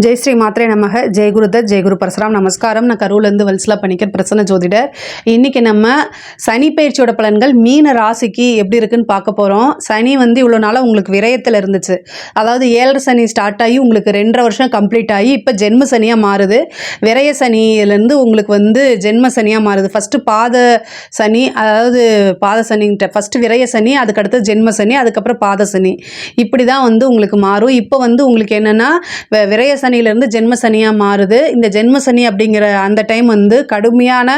ஜெய் ஸ்ரீ மாத்ரே நமக. ஜெய் குருதத், ஜெய் குரு பரசுராம். நமஸ்காரம். நான் கரூர்லேருந்து வல்சலா பணிக்கர், பிரசன்ன ஜோதிடர். இன்றைக்கி நம்ம சனி பயிற்சியோட பலன்கள் மீன ராசிக்கு எப்படி இருக்குன்னு பார்க்க போகிறோம். சனி இவ்வளோ நாளாக உங்களுக்கு விரயத்தில் இருந்துச்சு. அதாவது 7 சனி ஸ்டார்ட் ஆகி உங்களுக்கு 2.5 வருஷம் கம்ப்ளீட் ஆகி இப்போ ஜென்ம சனியாக மாறுது. விரய சனியிலேருந்து உங்களுக்கு ஜென்ம சனியாக மாறுது. ஃபஸ்ட்டு பாத சனி, அதாவது பாத சனின்ட்ட ஃபஸ்ட்டு விரய சனி, அதுக்கடுத்து ஜென்ம சனி, அதுக்கப்புறம் பாத சனி, இப்படி தான் உங்களுக்கு மாறும். இப்போ உங்களுக்கு என்னென்னா விரய சனியிலேருந்து ஜென்ம சனியாக மாறுது. இந்த ஜென்ம சனி அப்படிங்கிற அந்த டைம் கடுமையான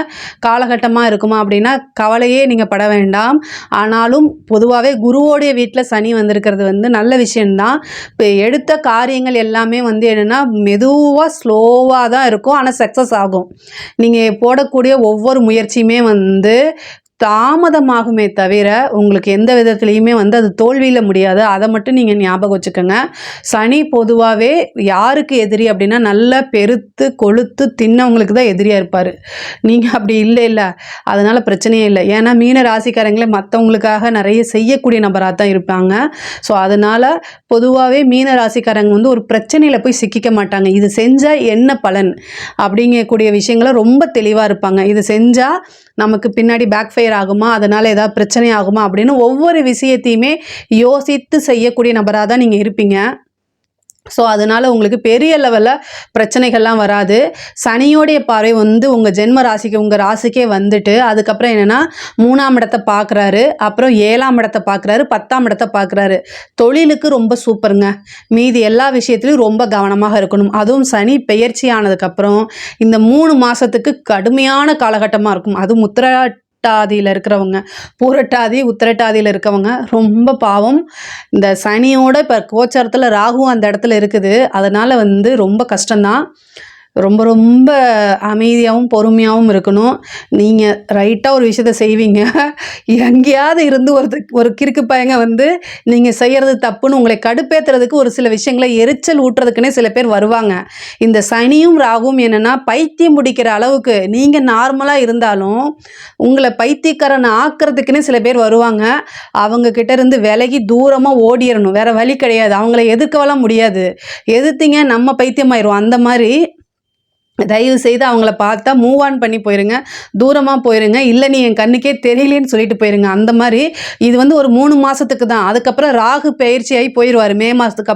காலகட்டமாக இருக்குமா அப்படின்னா கவலையே நீங்கள் பட வேண்டாம். ஆனாலும் பொதுவாகவே குருவோடைய வீட்டில் சனி வந்திருக்கிறது நல்ல விஷயந்தான். இப்போ எடுத்த காரியங்கள் எல்லாமே என்னென்னா மெதுவாக ஸ்லோவாக தான் இருக்கும், ஆனால் சக்ஸஸ் ஆகும். நீங்கள் போடக்கூடிய ஒவ்வொரு முயற்சியுமே தாமதமாகுமே தவிர உங்களுக்கு எந்த விதத்துலேயுமே அது தோல்வியில் முடியாது. அதை மட்டும் நீங்கள் ஞாபகம் வச்சுக்கோங்க. சனி பொதுவாகவே யாருக்கு எதிரி அப்படின்னா நல்லா பெருத்து கொழுத்து தின்னவங்களுக்கு தான் எதிரியாக இருப்பார். நீங்கள் அப்படி இல்லை, அதனால் பிரச்சனையே இல்லை. ஏன்னா மீன ராசிக்காரங்களே மற்றவங்களுக்காக நிறைய செய்யக்கூடிய நபராக தான் இருப்பாங்க. ஸோ அதனால் பொதுவாகவே மீன ராசிக்காரங்க ஒரு பிரச்சனையில் போய் சிக்கிக்க மாட்டாங்க. இது செஞ்சால் என்ன பலன் அப்படிங்கக்கூடிய விஷயங்களை ரொம்ப தெளிவாக இருப்பாங்க. இது செஞ்சால் நமக்கு பின்னாடி பேக் ஃபயர் ஆகுமா, அதனால் ஏதாவது பிரச்சனை ஆகுமா அப்படின்னு ஒவ்வொரு விஷயத்தையுமே யோசித்து செய்யக்கூடிய நபராக தான் நீங்கள் இருப்பீங்க. ஸோ அதனால் உங்களுக்கு பெரிய லெவலில் பிரச்சனைகள்லாம் வராது. சனியோடைய பார்வை உங்கள் ஜென்ம ராசிக்கு, உங்கள் ராசிக்கே வந்துட்டு அதுக்கப்புறம் என்னென்னா 3ஆம் இடத்தை பார்க்குறாரு, அப்புறம் 7ஆம் இடத்தை பார்க்குறாரு, 10ஆம் இடத்தை பார்க்குறாரு. தொழிலுக்கு ரொம்ப சூப்பருங்க. மீதி எல்லா விஷயத்துலையும் ரொம்ப கவனமாக இருக்கணும். அதுவும் சனி பெயர்ச்சி ஆனதுக்கப்புறம் இந்த 3 மாதத்துக்கு கடுமையான காலகட்டமாக இருக்கும். அதுவும் உத்திரட்டாதியில் இருக்கிறவங்க, பூரட்டாதி உத்திரட்டாதியில் இருக்கவங்க ரொம்ப பாவம். இந்த சனியோட இப்போ கோச்சாரத்தில் ராகு அந்த இடத்துல இருக்குது. அதனால் ரொம்ப கஷ்டம்தான். ரொம்ப ரொம்ப அமைதியாகவும் பொறுமையாகவும் இருக்கணும். நீங்கள் ரைட்டாக ஒரு விஷயத்த செய்வீங்க, எங்கேயாவது இருந்து ஒரு கிறுக்கு பையங்க நீங்கள் செய்கிறது தப்புன்னு உங்களை கடுப்பேற்றுறதுக்கு ஒரு சில விஷயங்களை எரிச்சல் ஊட்டுறதுக்குன்னே சில பேர் வருவாங்க. இந்த சனியும் ராகுவும் என்னென்னா பைத்தியம் பிடிக்கிற அளவுக்கு நீங்கள் நார்மலாக இருந்தாலும் உங்களை பைத்தியக்காரனை ஆக்கிறதுக்குன்னே சில பேர் வருவாங்க. அவங்கக்கிட்ட இருந்து விலகி தூரமாக ஓடிடணும், வேறு வழி கிடையாது. அவங்கள எதிர்க்கவெல்லாம் முடியாது. எதிர்த்தீங்க நம்ம பைத்தியமாயிரும். அந்த மாதிரி தயவு செய்து அவங்கள பார்த்தா மூவ் ஆன் பண்ணி போயிருங்க, தூரமாக போயிருங்க. இல்லை நீ என் கண்ணுக்கே தெரியலேன்னு சொல்லிட்டு போயிருங்க. அந்த மாதிரி இது ஒரு 3 மாதத்துக்கு தான். அதுக்கப்புறம் ராகு பயிற்சியாகி போயிடுவார் மே மாதத்துக்கு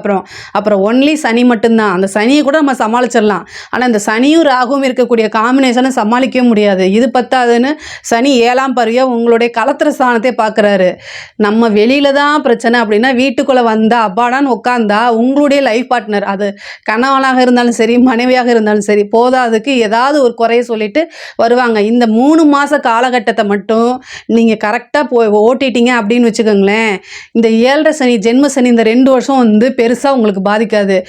அப்புறம் ஒன்லி சனி மட்டும்தான். அந்த சனியை கூட நம்ம சமாளிச்சிடலாம். ஆனால் இந்த சனியும் ராகுவும் இருக்கக்கூடிய காம்பினேஷனை சமாளிக்கவே முடியாது. இது பத்தாதுன்னு சனி 7ஆம் பார்வையாக உங்களுடைய கலத்திர ஸ்தானத்தை பார்க்குறாரு. நம்ம வெளியில் தான் பிரச்சனை அப்படின்னா வீட்டுக்குள்ளே வந்தால் அப்பாடான்னு உட்காந்தா உங்களுடைய லைஃப் பார்ட்னர், அது கணவனாக இருந்தாலும் சரி மனைவியாக இருந்தாலும் சரி, அதுக்கு ஏதாவது ஒரு குறைய சொல்லிட்டு வருவாங்க. இந்த 3 மாத காலகட்டத்தை மட்டும் நீங்கள் கரெக்டாக ஓட்டிட்டீங்க அப்படின்னு வச்சுக்கோங்களேன். இந்த 7.5 சனி ஜென்ம சனி இந்த 2 வருஷம் பெருசாக உங்களுக்கு பாதிக்காது.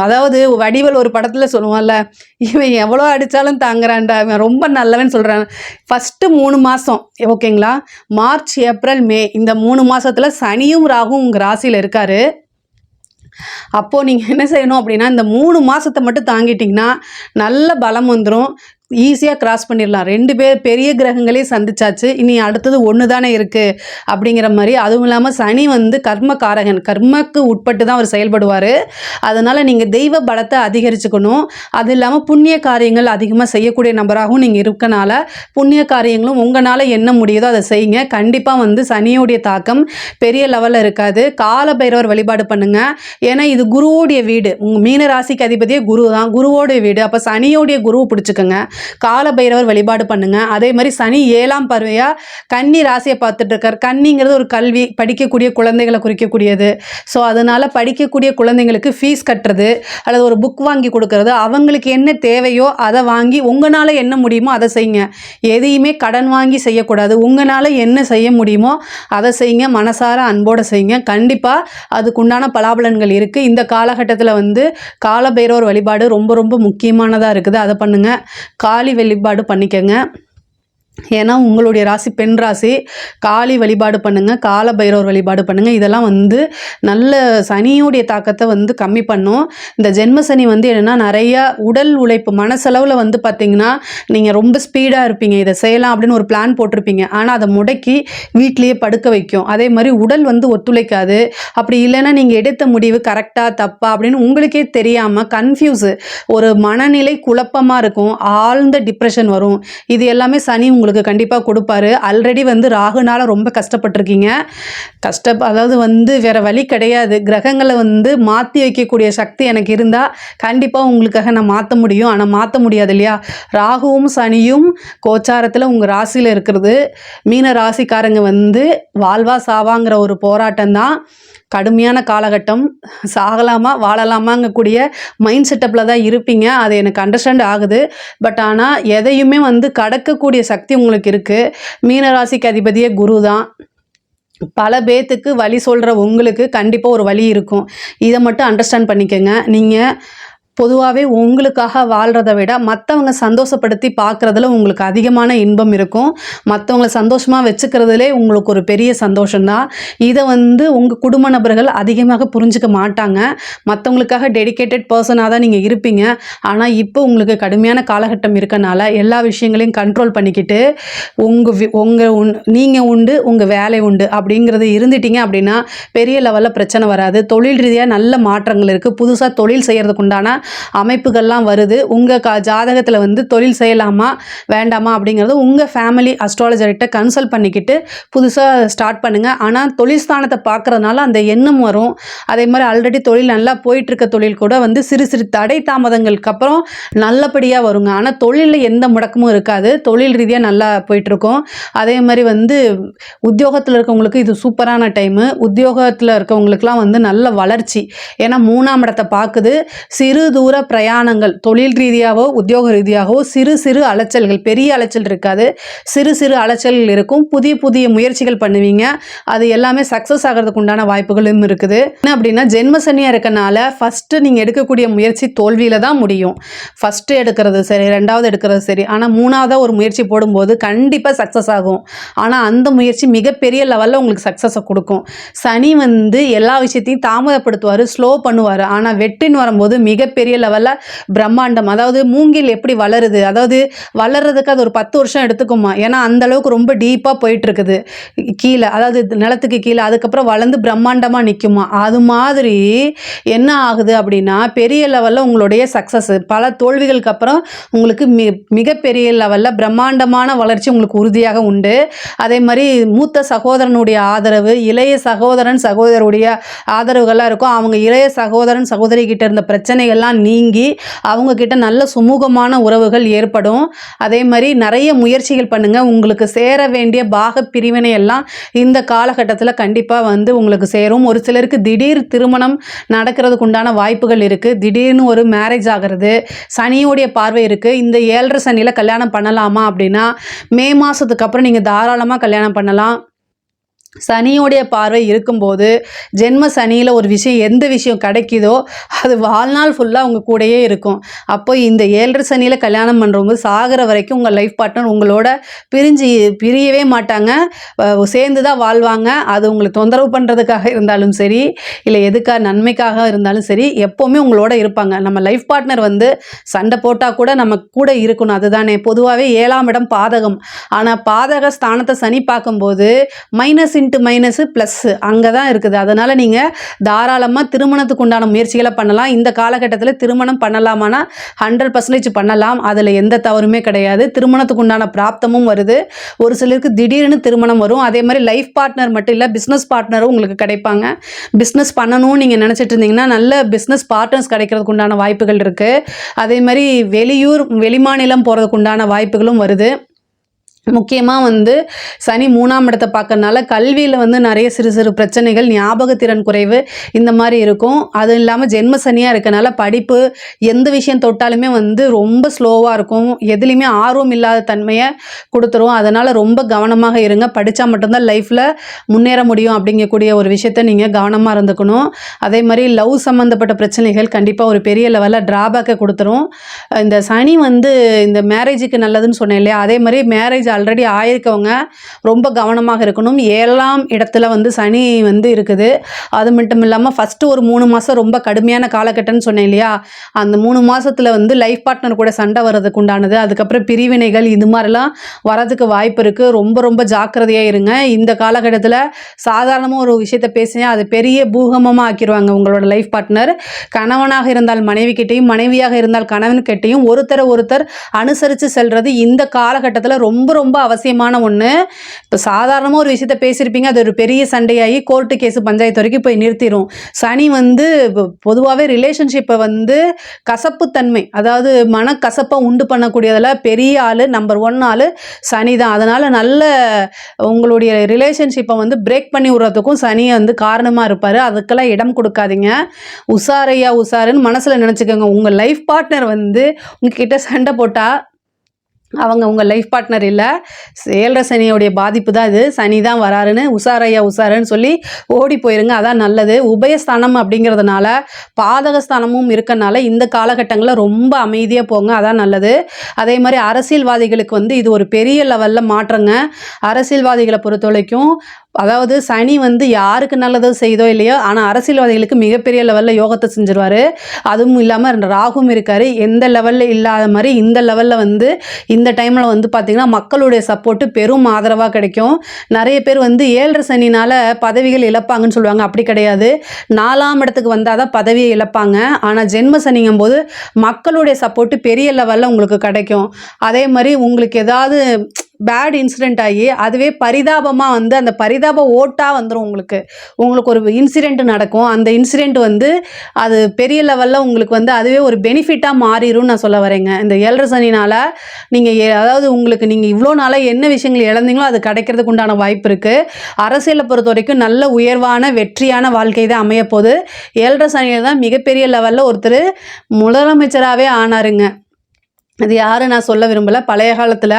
அதாவது வடிவல் ஒரு படத்தில் சொல்லுவான்ல, இவன் எவ்வளோ அடித்தாலும் தாங்குறான்டா, இவன் ரொம்ப நல்லவன் சொல்கிறான். ஃபஸ்ட்டு 3 மாதம் ஓகேங்களா, மார்ச் ஏப்ரல் மே இந்த 3 மாதத்தில் சனியும் ராகும் உங்கள் ராசியில் இருக்கார். அப்போது நீங்கள் என்ன செய்யணும் அப்படின்னா இந்த 3 மாதத்தை மட்டும் தாங்கிட்டிங்கன்னா நல்ல பலம் வந்துடும். ஈஸியாக கிராஸ் பண்ணிடலாம். 2 பேர் பெரிய கிரகங்களே சந்திச்சாச்சு, இனி அடுத்தது ஒன்று தானே இருக்குது அப்படிங்கிற மாதிரி. அதுவும் இல்லாமல் சனி கர்மகாரகன், கர்மக்கு உட்பட்டு தான் அவர் செயல்படுவார். அதனால் நீங்கள் தெய்வ பலத்தை அதிகரிச்சுக்கணும். அது இல்லாமல் புண்ணிய காரியங்கள் அதிகமாக செய்யக்கூடிய நபராகவும் நீங்கள் இருக்கனால புண்ணிய காரியங்களும் உங்களால் என்ன முடியுதோ அதை செய்யுங்க. கண்டிப்பாக சனியோடைய தாக்கம் பெரிய லெவலில் இருக்காது. கால பைரவர் வழிபாடு பண்ணுங்கள். ஏன்னா இது குருவோடைய வீடு. உங்கள் மீன ராசிக்கு அதிபதியே குரு தான், குருவோடைய வீடு. அப்போ சனியோடைய குருவை பிடிச்சிக்கோங்க, கால பைரவர் வழிபாடு பண்ணுங்க. அதே மாதிரி சனி 7ஆம் பார்வையா கன்னி ராசியை பார்த்துட்டு இருக்கார். கன்னிங்கிறது ஒரு கல்வி, படிக்கக்கூடிய குழந்தைகளை குறிக்கக்கூடியது. ஸோ அதனால படிக்கக்கூடிய குழந்தைங்களுக்கு ஃபீஸ் கட்டுறது அல்லது ஒரு புக் வாங்கி கொடுக்கறது, அவங்களுக்கு என்ன தேவையோ அதை வாங்கி உங்களால் என்ன முடியுமோ அதை செய்யுங்க. எதையுமே கடன் வாங்கி செய்யக்கூடாது. உங்களால் என்ன செய்ய முடியுமோ அதை செய்யுங்க. மனசார அன்போடு செய்யுங்க. கண்டிப்பாக அதுக்குண்டான பலாபலன்கள் இருக்குது. இந்த காலகட்டத்தில் கால பைரவர் வழிபாடு ரொம்ப ரொம்ப முக்கியமானதாக இருக்குது. அதை பண்ணுங்கள். காளி வழிபாடு பண்ணிக்கங்க. ஏன்னா உங்களுடைய ராசி பெண் ராசி. காளி வழிபாடு பண்ணுங்கள், கால பைரவர் வழிபாடு பண்ணுங்கள். இதெல்லாம் வந்து நல்ல சனியோடைய தாக்கத்தை வந்து கம்மி பண்ணும். இந்த ஜென்ம சனி வந்து என்னென்னா நிறையா உடல் உழைப்பு மனசளவில் வந்து பார்த்திங்கன்னா நீங்கள் ரொம்ப ஸ்பீடாக இருப்பீங்க, இதை செய்யலாம் அப்படின்னு ஒரு பிளான் போட்டிருப்பீங்க. ஆனால் அதை முடக்கி வீட்லேயே படுக்க வைக்கும். அதே மாதிரி உடல் வந்து ஒத்துழைக்காது. அப்படி இல்லைன்னா நீங்கள் எடுத்த முடிவு கரெக்டாக தப்பா அப்படின்னு உங்களுக்கே தெரியாமல் கன்ஃபியூஸு, ஒரு மனநிலை குழப்பமாக இருக்கும், ஆழ்ந்த டிப்ரெஷன் வரும். இது எல்லாமே சனி உங்களுக்கு கண்டிப்பாக கொடுப்பாரு. ஆல்ரெடி வந்து ராகுனால ரொம்ப கஷ்டப்பட்டிருக்கீங்க. அதாவது வந்து வேற வழி கிடையாது. கிரகங்களை வந்து மாற்றி வைக்கக்கூடிய சக்தி எனக்கு இருந்தால் கண்டிப்பாக உங்களுக்காக நான் மாற்ற முடியும். ஆனால் மாற்ற முடியாது இல்லையா? ராகுவும் சனியும் கோச்சாரத்தில் உங்கள் ராசியில் இருக்கிறது. மீன ராசிக்காரங்க வந்து வாழ்வா சாவாங்கிற ஒரு போராட்டம் தான். கடுமையான காலகட்டம். சாகலாமா வாழலாமாங்கக்கூடிய மைண்ட் செட்டப்பில் தான் இருப்பீங்க. அது எனக்கு அண்டர்ஸ்டாண்ட் ஆகுது. பட் ஆனால் எதையுமே வந்து கடக்கக்கூடிய சக்தி உங்களுக்கு இருக்குது. மீனராசிக்கு அதிபதியே குரு தான். பல பேத்துக்கு வழி சொல்கிற உங்களுக்கு கண்டிப்பாக ஒரு வழி இருக்கும். இதை மட்டும் அண்டர்ஸ்டாண்ட் பண்ணிக்கோங்க. நீங்கள் பொதுவாகவே உங்களுக்காக வாழ்கிறத விட மற்றவங்க சந்தோஷப்படுத்தி பார்க்குறதுல உங்களுக்கு அதிகமான இன்பம் இருக்கும். மற்றவங்களை சந்தோஷமாக வச்சுக்கிறதுலே உங்களுக்கு ஒரு பெரிய சந்தோஷம்தான். இதை வந்து உங்கள் குடும்ப நபர்கள் அதிகமாக புரிஞ்சுக்க மாட்டாங்க. மற்றவங்களுக்காக டெடிக்கேட்டட் பர்சனாக தான் நீங்கள் இருப்பீங்க. ஆனால் இப்போ உங்களுக்கு கடுமையான காலகட்டம் இருக்கனால எல்லா விஷயங்களையும் கண்ட்ரோல் பண்ணிக்கிட்டு நீங்கள் உண்டு, உங்கள் வேலை உண்டு அப்படிங்கிறது இருந்துட்டீங்க அப்படின்னா பெரிய லெவலில் பிரச்சனை வராது. தொழில் ரீதியாக நல்ல மாற்றங்கள் இருக்குது. புதுசாக தொழில் செய்கிறதுக்கு உண்டான அமைப்புகள்லாம் வருது. உங்கள் ஜாதகத்தில் வந்து தொழில் செய்யலாமா வேண்டாமா அப்படிங்கிறது உங்கள் ஃபேமிலி அஸ்ட்ராலஜர்கிட்ட கன்சல்ட் பண்ணிக்கிட்டு புதுசாக ஸ்டார்ட் பண்ணுங்கள். ஆனால் தொழில் ஸ்தானத்தை பார்க்குறதுனால அந்த எண்ணம் வரும். அதே மாதிரி ஆல்ரெடி தொழில் நல்லா போயிட்டுருக்க தொழில் கூட வந்து சிறு சிறு தடை தாமதங்களுக்கு அப்புறம் நல்லபடியாக வருங்க. ஆனால் தொழிலில் எந்த முடக்கமும் இருக்காது. தொழில் ரீதியாக நல்லா போயிட்டுருக்கோம். அதே மாதிரி வந்து உத்தியோகத்தில் இருக்கவங்களுக்கு இது சூப்பரான டைமு. உத்தியோகத்தில் இருக்கவங்களுக்குலாம் வந்து நல்ல வளர்ச்சி. ஏன்னா 3ஆம் இடத்தை பார்க்குது. சிறு தூர பிரயாணங்கள் தொழில் ரீதியாகவோ உத்தியோக ரீதியாகவோ சிறு சிறு அலைச்சல்கள், பெரிய அலைச்சல் இருக்காது, சிறு சிறு அலைச்சல்கள் இருக்கும். புதிய புதிய முயற்சிகள் பண்ணுவீங்க. அது எல்லாமே சக்ஸஸ் ஆகிறதுக்கு உண்டான வாய்ப்புகளும் இருக்குது. என்ன அப்படின்னா ஜென்ம சனியாக இருக்கனால ஃபஸ்ட்டு நீங்கள் எடுக்கக்கூடிய முயற்சி தோல்வியில் தான் முடியும். ஃபஸ்ட்டு எடுக்கிறது சரி, 2வது எடுக்கிறது சரி, ஆனால் 3ஆவதாக ஒரு முயற்சி போடும்போது கண்டிப்பாக சக்ஸஸ் ஆகும். ஆனால் அந்த முயற்சி மிகப்பெரிய லெவலில் உங்களுக்கு சக்ஸஸை கொடுக்கும். சனி வந்து எல்லா விஷயத்தையும் தாமதப்படுத்துவார், ஸ்லோ பண்ணுவார். ஆனால் வெற்றின்னு வரும்போது மிகப்பெரிய லெவலில் பிரம்மாண்டம். அதாவது மூங்கில் எப்படி வளருது, அதாவது வளர்றதுக்கு அது ஒரு 10 வருஷம் எடுத்துக்குமா. ஏன்னா அந்த அளவுக்கு ரொம்ப டீப்பாக போயிட்டுருக்குது கீழே, அதாவது நிலத்துக்கு கீழே. அதுக்கப்புறம் வளர்ந்து பிரம்மாண்டமாக நிற்குமா. அது மாதிரி என்ன ஆகுது அப்படின்னா பெரிய லெவலில் உங்களுடைய சக்ஸஸ், பல தோல்விகளுக்கு அப்புறம் உங்களுக்கு மிகப்பெரிய லெவலில் பிரம்மாண்டமான வளர்ச்சி உங்களுக்கு உறுதியாக உண்டு. அதே மாதிரி மூத்த சகோதரனுடைய ஆதரவு, இளைய சகோதரன் சகோதரருடைய ஆதரவுகள்லாம் இருக்கும். அவங்க இளைய சகோதரன் சகோதரி கிட்ட இருந்த பிரச்சனைகள்லாம் நீங்கி அவங்கக்கிட்ட நல்ல சுமூகமான உறவுகள் ஏற்படும். அதே மாதிரி நிறைய முயற்சிகள் பண்ணுங்கள். உங்களுக்கு சேர வேண்டிய பாக பிரிவினை எல்லாம் இந்த காலகட்டத்தில் கண்டிப்பாக வந்து உங்களுக்கு சேரும். ஒரு சிலருக்கு திடீர் திருமணம் நடக்கிறதுக்கு உண்டான வாய்ப்புகள் இருக்குது. திடீர்னு ஒரு மேரேஜ் ஆகிறது. சனியோடைய பார்வை இருக்குது. இந்த 7.5 சனியில் கல்யாணம் பண்ணலாமா அப்படின்னா மே மாதத்துக்கு அப்புறம் நீங்கள் தாராளமாக கல்யாணம் பண்ணலாம். சனியோடைய பார்வை இருக்கும்போது ஜென்ம சனியில் ஒரு விஷயம், எந்த விஷயம் கிடைக்குதோ அது வாழ்நாள் ஃபுல்லாக உங்கள் கூடயே இருக்கும். அப்போ இந்த 7.5 சனியில் கல்யாணம் பண்ணுறவங்க சாகிற வரைக்கும் உங்கள் லைஃப் பார்ட்னர் உங்களோட பிரியவே மாட்டாங்க, சேர்ந்து தான் வாழ்வாங்க. அது உங்களுக்கு தொந்தரவு பண்ணுறதுக்காக இருந்தாலும் சரி, இல்லை எதுக்காக நன்மைக்காக இருந்தாலும் சரி, எப்போவுமே உங்களோட இருப்பாங்க. நம்ம லைஃப் பார்ட்னர் வந்து சண்டை போட்டால் கூட நம்ம கூட இருக்கணும். அதுதானே பொதுவாகவே 7ஆம் இடம் பாதகம். ஆனால் பாதக ஸ்தானத்தை சனி பார்க்கும்போது மைனஸ் இன்ட்டு மைனஸு ப்ளஸ்ஸு அங்கே தான் இருக்குது. அதனால் நீங்கள் தாராளமாக திருமணத்துக்கு உண்டான முயற்சிகளை பண்ணலாம். இந்த காலகட்டத்தில் திருமணம் பண்ணலாமான்னா 100% பண்ணலாம். அதில் எந்த தவறுமே கிடையாது. திருமணத்துக்கு உண்டான பிராப்தமும் வருது. ஒரு சிலருக்கு திடீர்னு திருமணம் வரும். அதே மாதிரி லைஃப் பார்ட்னர் மட்டும் இல்லை, பிஸ்னஸ் பார்ட்னரும் உங்களுக்கு கிடைப்பாங்க. பிஸ்னஸ் பண்ணணும்னு நீங்கள் நினச்சிட்டு இருந்தீங்கன்னா நல்ல பிஸ்னஸ் பார்ட்னர்ஸ் கிடைக்கிறதுக்கு உண்டான வாய்ப்புகள் இருக்குது. அதே மாதிரி வெளிமாநிலம் போகிறதுக்கு உண்டான வாய்ப்புகளும் வருது. முக்கியமாக வந்து சனி 3ஆம் இடத்தை பார்க்கறனால கல்வியில் வந்து நிறைய சிறு சிறு பிரச்சனைகள், ஞாபகத்திறன் குறைவு இந்த மாதிரி இருக்கும். அதுவும் இல்லாமல் ஜென்ம சனியாக இருக்கனால படிப்பு எந்த விஷயம் தொட்டாலுமே வந்து ரொம்ப ஸ்லோவாக இருக்கும். எதுலேயுமே ஆர்வம் இல்லாத தன்மையை கொடுத்துரும். அதனால் ரொம்ப கவனமாக இருங்க. படித்தா மட்டும்தான் லைஃப்பில் முன்னேற முடியும் அப்படிங்கக்கூடிய ஒரு விஷயத்தை நீங்கள் கவனமாக இருந்துக்கணும். அதே மாதிரி லவ் சம்மந்தப்பட்ட பிரச்சனைகள் கண்டிப்பாக ஒரு பெரிய லெவலில் ட்ராபேக்கை கொடுத்துரும். இந்த சனி வந்து இந்த மேரேஜுக்கு நல்லதுன்னு சொன்னேன் இல்லையா, அதே மாதிரி மேரேஜ் ஆல்ரெடி ஆயிருக்கவங்க ரொம்ப கவனமாக இருக்கணும். 7ஆம் இடத்துல வந்து சனி வந்து இருக்குது. அது மட்டும் இல்லாமல் ஃபஸ்ட்டு ஒரு 3 மாதம் ரொம்ப கடுமையான காலகட்டம்னு சொன்னேன் இல்லையா, அந்த 3 மாதத்தில் வந்து லைஃப் பார்ட்னர் கூட சண்டை வர்றதுக்கு உண்டானது, அதுக்கப்புறம் பிரிவினைகள் இது மாதிரிலாம் வரதுக்கு வாய்ப்பு இருக்குது. ரொம்ப ரொம்ப ஜாக்கிரதையாக இருங்க. இந்த காலகட்டத்தில் சாதாரணமாக ஒரு விஷயத்த பேசினா அது பெரிய பூகம்பமாக ஆக்கிடுவாங்க உங்களோட லைஃப் பார்ட்னர். கணவனாக இருந்தால் மனைவி கிட்டையும், மனைவியாக இருந்தால் கணவன் கிட்டையும் ஒருத்தர் அனுசரித்து செல்றது இந்த காலகட்டத்தில் ரொம்ப ரொம்ப அவசியமான ஒன்று. இப்போ சாதாரணமாக ஒரு விஷயத்த பேசியிருப்பீங்க, அது ஒரு பெரிய சண்டையாகி கோர்ட்டு கேஸு பஞ்சாயத்து வரைக்கும் போய் நிறுத்திடும். சனி வந்து பொதுவாகவே ரிலேஷன்ஷிப்பை வந்து கசப்புத்தன்மை, அதாவது மனக்கசப்பை உண்டு பண்ணக்கூடியதில் பெரிய ஆள், நம்பர் 1 ஆள் சனி தான். அதனால் நல்ல உங்களுடைய ரிலேஷன்ஷிப்பை வந்து பிரேக் பண்ணி விடுறதுக்கும் சனி வந்து காரணமாக இருப்பார். அதுக்கெல்லாம் இடம் கொடுக்காதீங்க. உஷாருன்னு மனசில் நினச்சிக்கோங்க. உங்கள் லைஃப் பார்ட்னர் வந்து உங்ககிட்ட சண்டை போட்டால் அவங்க உங்கள் லைஃப் பார்ட்னர் இல்லை, 7 சனியோடைய பாதிப்பு தான் இது. சனி தான் வராருன்னு உஷாருன்னு சொல்லி ஓடி போயிருங்க. அதான் நல்லது. உபயஸ்தானம் அப்படிங்கிறதுனால பாதகஸ்தானமும் இருக்கனால இந்த காலகட்டங்களில் ரொம்ப அமைதியாக போங்க, அதான் நல்லது. அதே மாதிரி அரசியல்வாதிகளுக்கு வந்து இது ஒரு பெரிய லெவலில் மாற்றங்க. அரசியல்வாதிகளை பொறுத்த வரைக்கும் அதாவது சனி வந்து யாருக்கு நல்லதோ செய்தோ இல்லையோ, ஆனால் அரசியல்வாதிகளுக்கு மிகப்பெரிய லெவலில் யோகத்தை செஞ்சிருவார். அதுவும் இல்லாமல் ராகுவும் இருக்கார். எந்த லெவலில் இல்லாத மாதிரி இந்த லெவலில் வந்து இந்த டைமில் வந்து பார்த்திங்கன்னா மக்களுடைய சப்போர்ட்டு பெரும் ஆதரவாக கிடைக்கும். நிறைய பேர் வந்து 7 சனினால் பதவிகள் இழப்பாங்கன்னு சொல்லுவாங்க. அப்படி கிடையாது. 4ஆம் இடத்துக்கு வந்தால் தான் பதவியை இழப்பாங்க. ஆனால் ஜென்ம சனிங்கும் போது மக்களுடைய சப்போர்ட்டு பெரிய லெவலில் உங்களுக்கு கிடைக்கும். அதே மாதிரி உங்களுக்கு ஏதாவது பேட் இன்சிடெண்ட் ஆகி அதுவே பரிதாபமாக வந்து அந்த பரிதாப ஓட்டாக வந்துடும். உங்களுக்கு ஒரு இன்சிடெண்ட் நடக்கும். அந்த இன்சிடெண்ட் வந்து அது பெரிய லெவலில் உங்களுக்கு வந்து அதுவே ஒரு பெனிஃபிட்டாக மாறிடும் நான் சொல்ல வரேங்க. இந்த 7 சனினால் நீங்கள் அதாவது நீங்கள் இவ்வளோ நாளாக என்ன விஷயங்கள் இழந்தீங்களோ அது கிடைக்கிறதுக்கு உண்டான வாய்ப்பு இருக்குது. அரசியலை பொறுத்த வரைக்கும் நல்ல உயர்வான வெற்றியான வாழ்க்கை தான் அமையப்போகுது. 7 சனியில் தான் மிகப்பெரிய லெவலில் ஒருத்தர் முதலமைச்சராகவே ஆனாருங்க. அது யார் நான் சொல்ல விரும்பலை. பழைய காலத்தில்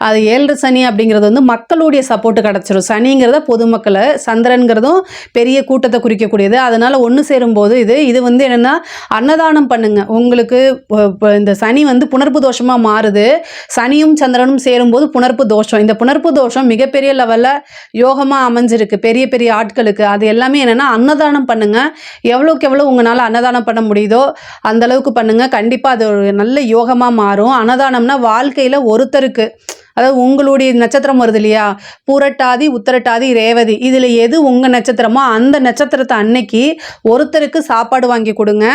அது 7 சனி அப்படிங்கிறது வந்து மக்களுடைய சப்போர்ட்டு கிடச்சிரும். சனிங்கிறத பொதுமக்கள், சந்திரன்கிறதும் பெரிய கூட்டத்தை குறிக்கக்கூடியது. அதனால் ஒன்று சேரும்போது இது வந்து என்னென்னா அன்னதானம் பண்ணுங்க. உங்களுக்கு இந்த சனி வந்து புணர்ப்பு தோஷமாக மாறுது. சனியும் சந்திரனும் சேரும்போது புணர்ப்பு தோஷம். இந்த புணர்ப்பு தோஷம் மிகப்பெரிய லெவலில் யோகமாக அமைஞ்சிருக்கு பெரிய பெரிய ஆட்களுக்கு. அது எல்லாமே என்னென்னா அன்னதானம் பண்ணுங்கள். எவ்வளோக்கு எவ்வளோ உங்களால் அன்னதானம் பண்ண முடியுதோ அந்தளவுக்கு பண்ணுங்கள். கண்டிப்பாக அது ஒரு நல்ல யோகமாக மாறும். அன்னதானம்னா வாழ்க்கையில் ஒருத்தருக்கு, அதாவது உங்களுடைய நட்சத்திரம் வருது இல்லையா, பூரட்டாதி, உத்தரட்டாதி, ரேவதி, இதில் எது உங்கள் நட்சத்திரமோ அந்த நட்சத்திரத்தை அன்னைக்கு ஒருத்தருக்கு சாப்பாடு வாங்கி கொடுங்க.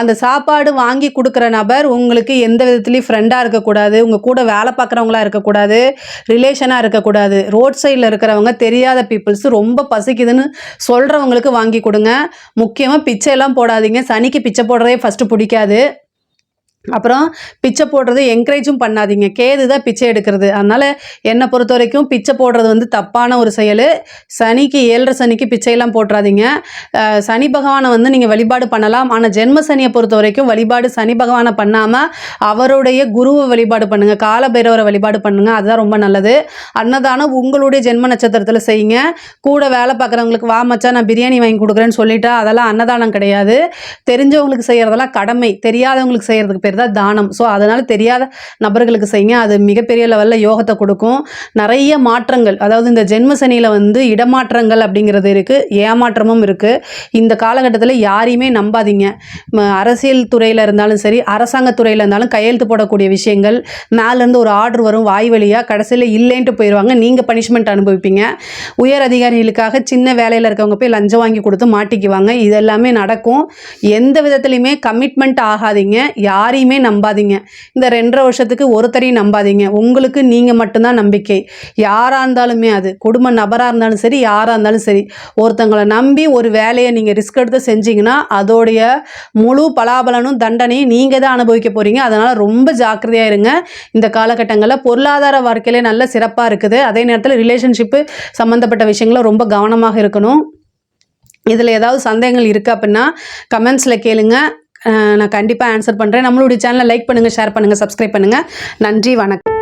அந்த சாப்பாடு வாங்கி கொடுக்குற நபர் உங்களுக்கு எந்த விதத்துலேயும் ஃப்ரெண்டாக இருக்கக்கூடாது, உங்கள் கூட வேலை பார்க்குறவங்களா இருக்கக்கூடாது, ரிலேஷனாக இருக்கக்கூடாது. ரோட் சைடில் இருக்கிறவங்க, தெரியாத பீப்புள்ஸ், ரொம்ப பசிக்குதுன்னு சொல்கிறவங்களுக்கு வாங்கி கொடுங்க. முக்கியமாக பிச்சையெல்லாம் போடாதீங்க. சனிக்கு பிச்சை போடுறதே ஃபஸ்ட்டு பிடிக்காது. அப்புறம் பிச்சை போடுறது என்கரேஜும் பண்ணாதீங்க. கேது தான் பிச்சை எடுக்கிறது. அதனால் என்னை பொறுத்த வரைக்கும் பிச்சை போடுறது வந்து தப்பான ஒரு செயல். சனிக்கு 7 சனிக்கு பிச்சையெல்லாம் போட்டுறாதீங்க. சனி பகவானை வந்து நீங்கள் வழிபாடு பண்ணலாம். ஆனால் ஜென்ம சனியை பொறுத்த வரைக்கும் வழிபாடு சனி பகவானை பண்ணாமல் அவருடைய குருவை வழிபாடு பண்ணுங்கள், காலபைரவரை வழிபாடு பண்ணுங்கள். அதுதான் ரொம்ப நல்லது. அன்னதானம் உங்களுடைய ஜென்ம நட்சத்திரத்தில் செய்யுங்க. கூட வேலை பார்க்குறவங்களுக்கு வா மச்சான் நான் பிரியாணி வாங்கி கொடுக்குறேன்னு சொல்லிட்டா அதெல்லாம் அன்னதானம் கிடையாது. தெரிஞ்சவங்களுக்கு செய்கிறதெல்லாம் கடமை, தெரியாதவங்களுக்கு செய்கிறதுக்கு தான் தானம். ஸோ அதனால் தெரியாத நபர்களுக்கு செய்யுங்க. அது மிகப்பெரிய லெவலில் யோகத்தை கொடுக்கும். நிறைய மாற்றங்கள், அதாவது இந்த ஜென்ம சனியில் வந்து இடமாற்றங்கள் அப்படிங்கிறது இருக்குது, ஏமாற்றமும் இருக்குது. இந்த காலகட்டத்தில் யாரையுமே நம்பாதீங்க. அரசியல் துறையில் இருந்தாலும் சரி, அரசாங்க துறையில் இருந்தாலும் கையெழுத்து போடக்கூடிய விஷயங்கள், மேலேருந்து ஒரு ஆர்டர் வரும் வாய் வழியாக, கடைசியில் இல்லைன்ட்டு போயிடுவாங்க. நீங்கள் பனிஷ்மெண்ட் அனுபவிப்பீங்க. உயர் அதிகாரிகளுக்காக சின்ன வேலையில் இருக்கவங்க போய் லஞ்சம் வாங்கி கொடுத்து மாட்டிக்குவாங்க. இது எல்லாமே நடக்கும். எந்த விதத்துலையுமே கமிட்மெண்ட் ஆகாதீங்க. யாரையுமே நம்பாதீங்க. இந்த 2.5 வருஷத்துக்கு ஒருத்தரையும் நம்பாதீங்க. உங்களுக்கு நீங்கள் மட்டும்தான் நம்பிக்கை. யாராக இருந்தாலுமே, அது குடும்ப நபராக இருந்தாலும் சரி, யாராக இருந்தாலும் சரி, ஒருத்தங்களை நம்பி ஒரு வேலையை நீங்கள் ரிஸ்க் எடுத்து செஞ்சீங்கன்னா அதோடைய முழு பலாபலனும் தண்டனையும் நீங்கள் தான் அனுபவிக்க போகிறீங்க. அதனால் ரொம்ப ஜாக்கிரதையாக இருங்க. இந்த காலகட்டங்களில் பொருளாதார வாழ்க்கையிலே நல்ல சிறப்பாக இருக்குது. அதே நேரத்தில் ரிலேஷன்ஷிப்பு சம்மந்தப்பட்ட விஷயங்களும் ரொம்ப கவனமாக இருக்கணும். இதில் ஏதாவது சந்தேகங்கள் இருக்குது அப்படின்னா கமெண்ட்ஸில் கேளுங்க. நான் கண்டிப்பாக ஆன்சர் பண்ணுறேன். நம்மளுடைய சேனலை லைக் பண்ணுங்கள், ஷேர் பண்ணுங்கள், சப்ஸ்கிரைப் பண்ணுங்கள். நன்றி, வணக்கம்.